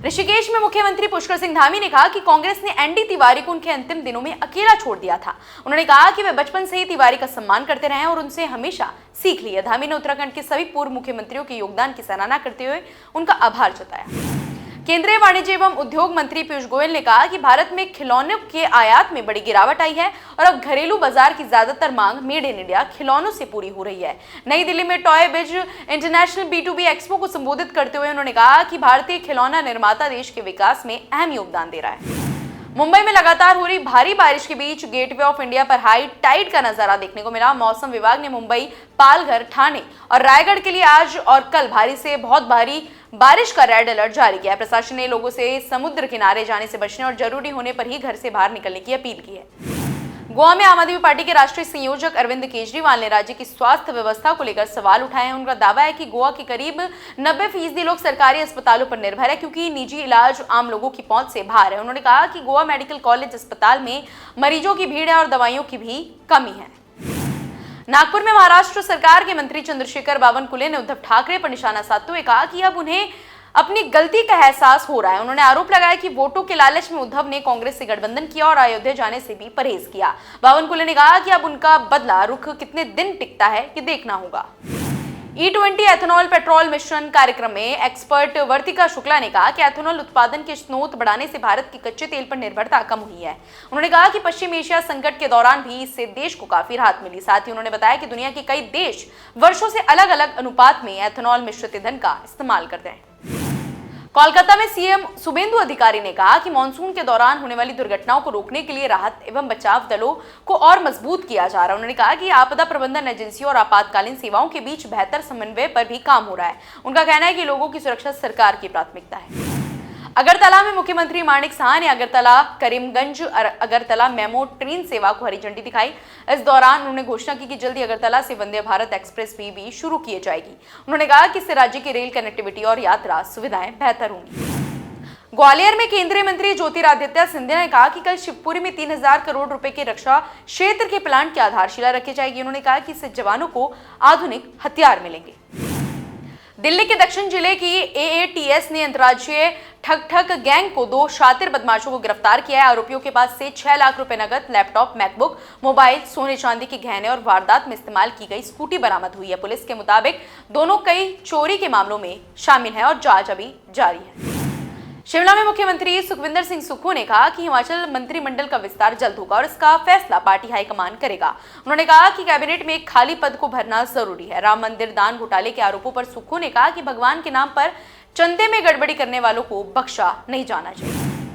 ऋषिकेश में मुख्यमंत्री पुष्कर सिंह धामी ने कहा कि कांग्रेस ने एनडी तिवारी को उनके अंतिम दिनों में अकेला छोड़ दिया था। उन्होंने कहा कि वे बचपन से ही तिवारी का सम्मान करते रहे हैं और उनसे हमेशा सीख ली है। धामी ने उत्तराखंड के सभी पूर्व मुख्यमंत्रियों के योगदान की सराहना करते हुए उनका आभार जताया। केंद्रीय वाणिज्य एवं उद्योग मंत्री पीयूष गोयल ने कहा कि भारत में खिलौनों के आयात में बड़ी गिरावट आई है और अब घरेलू बाजार की ज्यादातर मांग मेड इन इंडिया खिलौनों से पूरी हो रही है। नई दिल्ली में टॉय बिज इंटरनेशनल B2B एक्सपो को संबोधित करते हुए उन्होंने कहा कि भारतीय खिलौना निर्माता देश के विकास में अहम योगदान दे रहा है। मुंबई में लगातार हो रही भारी बारिश के बीच गेटवे ऑफ इंडिया पर हाई टाइड का नजारा देखने को मिला। मौसम विभाग ने मुंबई, पालघर, ठाणे और रायगढ़ के लिए आज और कल भारी से बहुत भारी बारिश का रेड अलर्ट जारी किया है। प्रशासन ने लोगों से समुद्र किनारे जाने से बचने और जरूरी होने पर ही घर से बाहर निकलने की अपील की है। गोवा में आम आदमी पार्टी के राष्ट्रीय संयोजक अरविंद केजरीवाल ने राज्य की स्वास्थ्य व्यवस्था को लेकर सवाल उठाए हैं। उनका दावा है कि गोवा के करीब 90% लोग सरकारी अस्पतालों पर निर्भर है, क्योंकि निजी इलाज आम लोगों की पहुंच से बाहर है। उन्होंने कहा कि गोवा मेडिकल कॉलेज अस्पताल में मरीजों की भीड़ है और दवाइयों की भी कमी है। नागपुर में महाराष्ट्र सरकार के मंत्री चंद्रशेखर बावनकुले ने उद्धव ठाकरे पर निशाना साधते हुए कहा कि अब उन्हें अपनी गलती का एहसास हो रहा है। उन्होंने आरोप लगाया कि वोटों के लालच में उद्धव ने कांग्रेस से गठबंधन किया और अयोध्या जाने से भी परहेज किया। बावनकुले ने कहा कि अब उनका बदला रुख कितने दिन टिकता है कि देखना होगा। E20 एथेनॉल पेट्रोल मिश्रण कार्यक्रम में एक्सपर्ट वर्तिका शुक्ला ने कहा कि एथेनॉल उत्पादन के स्रोत बढ़ाने से भारत की कच्चे तेल पर निर्भरता कम हुई है। उन्होंने कहा कि पश्चिम एशिया संकट के दौरान भी इससे देश को काफी राहत मिली। साथ ही उन्होंने बताया कि दुनिया के कई देश वर्षों से अलग अलग अनुपात में एथेनॉल मिश्रित ईंधन का इस्तेमाल करते हैं। कोलकाता में सीएम शुभेंदु अधिकारी ने कहा कि मानसून के दौरान होने वाली दुर्घटनाओं को रोकने के लिए राहत एवं बचाव दलों को और मजबूत किया जा रहा है। उन्होंने कहा कि आपदा प्रबंधन एजेंसियों और आपातकालीन सेवाओं के बीच बेहतर समन्वय पर भी काम हो रहा है। उनका कहना है कि लोगों की सुरक्षा सरकार की प्राथमिकता है। अगरतला में मुख्यमंत्री माणिक साहा ने अगरतला करीमगंज अगरतला मेमो ट्रेन सेवा को हरी झंडी दिखाई। इस दौरान उन्होंने घोषणा की कि जल्दी अगरतला से वंदे भारत एक्सप्रेस भी शुरू की जाएगी। उन्होंने कहा कि इससे राज्य की रेल कनेक्टिविटी और यात्रा सुविधाएं बेहतर होंगी। ग्वालियर में केंद्रीय मंत्री ज्योतिरादित्य सिंधिया ने कहा कि कल शिवपुरी में 3000 करोड़ रुपए के रक्षा क्षेत्र के प्लांट की आधारशिला रखी जाएगी। उन्होंने कहा कि इससे जवानों को आधुनिक हथियार मिलेंगे। दिल्ली के दक्षिण जिले की AATS ने अंतर्राज्यीय ठग गैंग को 2 शातिर बदमाशों को गिरफ्तार किया है। आरोपियों के पास से 6 लाख रुपए नगद, लैपटॉप, मैकबुक, मोबाइल, सोने चांदी के गहने और वारदात में इस्तेमाल की गई स्कूटी बरामद हुई है। पुलिस के मुताबिक दोनों कई चोरी के मामलों में शामिल हैं और जांच अभी जारी है। शिमला में मुख्यमंत्री सुखविंदर सिंह सुक्खू ने कहा कि हिमाचल मंत्रिमंडल का विस्तार जल्द होगा और इसका फैसला पार्टी हाईकमान करेगा। उन्होंने कहा कि कैबिनेट में एक खाली पद को भरना जरूरी है। राम मंदिर दान घोटाले के आरोपों पर सुक्खू ने कहा कि भगवान के नाम पर चंदे में गड़बड़ी करने वालों को बख्शा नहीं जाना चाहिए।